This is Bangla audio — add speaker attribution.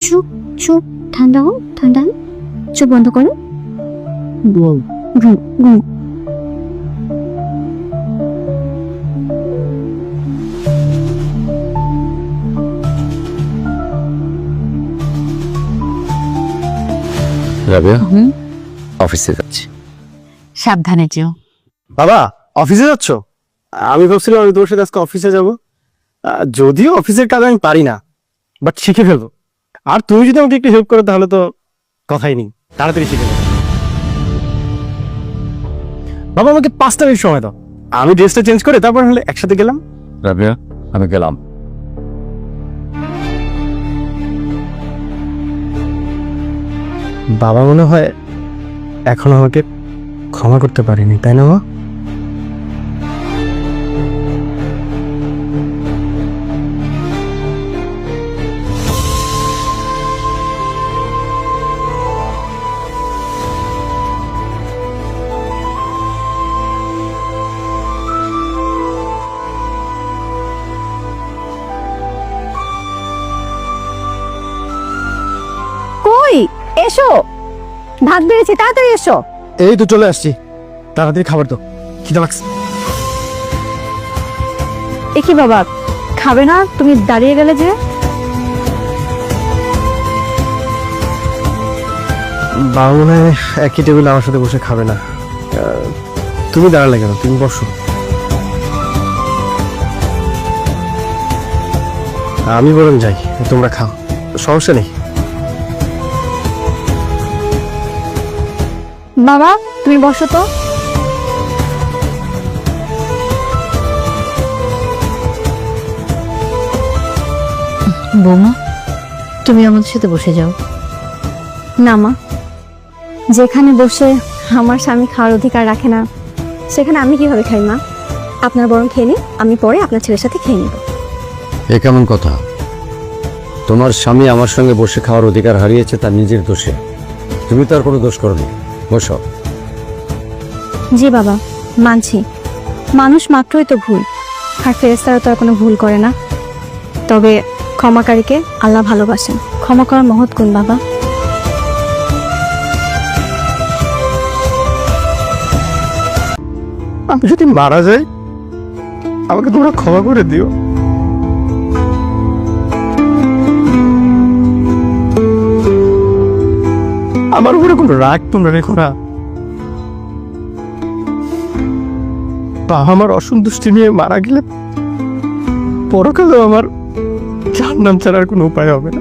Speaker 1: চুপ চুপ, ঠান্ডা হও, ঠান্ডা হও। চুপ বন্ধ করো। ঘুম ঘুম ঘুম।
Speaker 2: রাবিয়া, অফিসে যাচ্ছি।
Speaker 3: সাবধানে যেও।
Speaker 4: বাবা অফিসে যাচ্ছ? আমি ভাবছিলাম আমি তোমার সাথে আজকে অফিসে যাব। যদিও অফিসের কাজ আমি পারি না, বাট শিখে ফেলবো। আর তুমি যদি আমাকে একটু হেল্প করো তাহলে তো কথাই নেই, তাড়াতাড়ি শিখে ফেলবো। বাবা আমাকে 5টা মিনিট সময় দাও, আমি ড্রেসটা চেঞ্জ করে তারপর হলে একসাথে গেলাম।
Speaker 2: রাবিয়া, আমি গেলাম।
Speaker 4: বাবা মনে হয় এখন আমাকে ক্ষমা করতে পারিনি, তাই না মা?
Speaker 1: কই এসো, ভাত বেড়েছে, তাড়াতাড়ি এসো।
Speaker 4: এই তো চলে আসছি, তাড়াতাড়ি খাবার দাও, খিদে লাগছে।
Speaker 1: এ কি বাবা, খাবে না? তুমি দাঁড়িয়ে গেলে যে।
Speaker 4: বাবা মনে হয় একই টেবিলে আমার সাথে বসে খাবে না। তুমি দাঁড়ালে কেন? তুমি বসো। আমি বরং যাই, তোমরা খাও, সমস্যা নেই।
Speaker 1: বাবা তুমি বসো তো।
Speaker 3: বৌমা, তুমি আমাদের সাথে বসে যাও।
Speaker 1: না মা, যেখানে বসে আমার স্বামী খাওয়ার অধিকার রাখে না সেখানে আমি কিভাবে খাই মা? আপনার বরং খেয়ে নিন, আমি পরে আপনার ছেলের সাথে খেয়ে নিব।
Speaker 2: এ কেমন কথা? তোমার স্বামী আমার সঙ্গে বসে খাওয়ার অধিকার হারিয়েছে তার নিজের দোষে, তুমি তার কোনো দোষ করনি। বসো।
Speaker 1: জি বাবা, মানছি মানুষ মাত্রই তো ভুল, আর ফেরেশতারা তো আর কোনো ভুল করে না। তবে ক্ষমাকারীকে আল্লাহ ভালোবাসেন, ক্ষমা করার মহৎ গুণ বাবা।
Speaker 4: আমি যদি মারা যাই আমাকে তোমরা ক্ষমা করে দিও। আমার উপরে কোনো রাগ তোমরা রেখো না। বাবা আমার অসন্তুষ্টি নিয়ে মারা গেলে পরকালেও আমার জাহান্নাম ছাড়ার কোনো উপায় হবে না।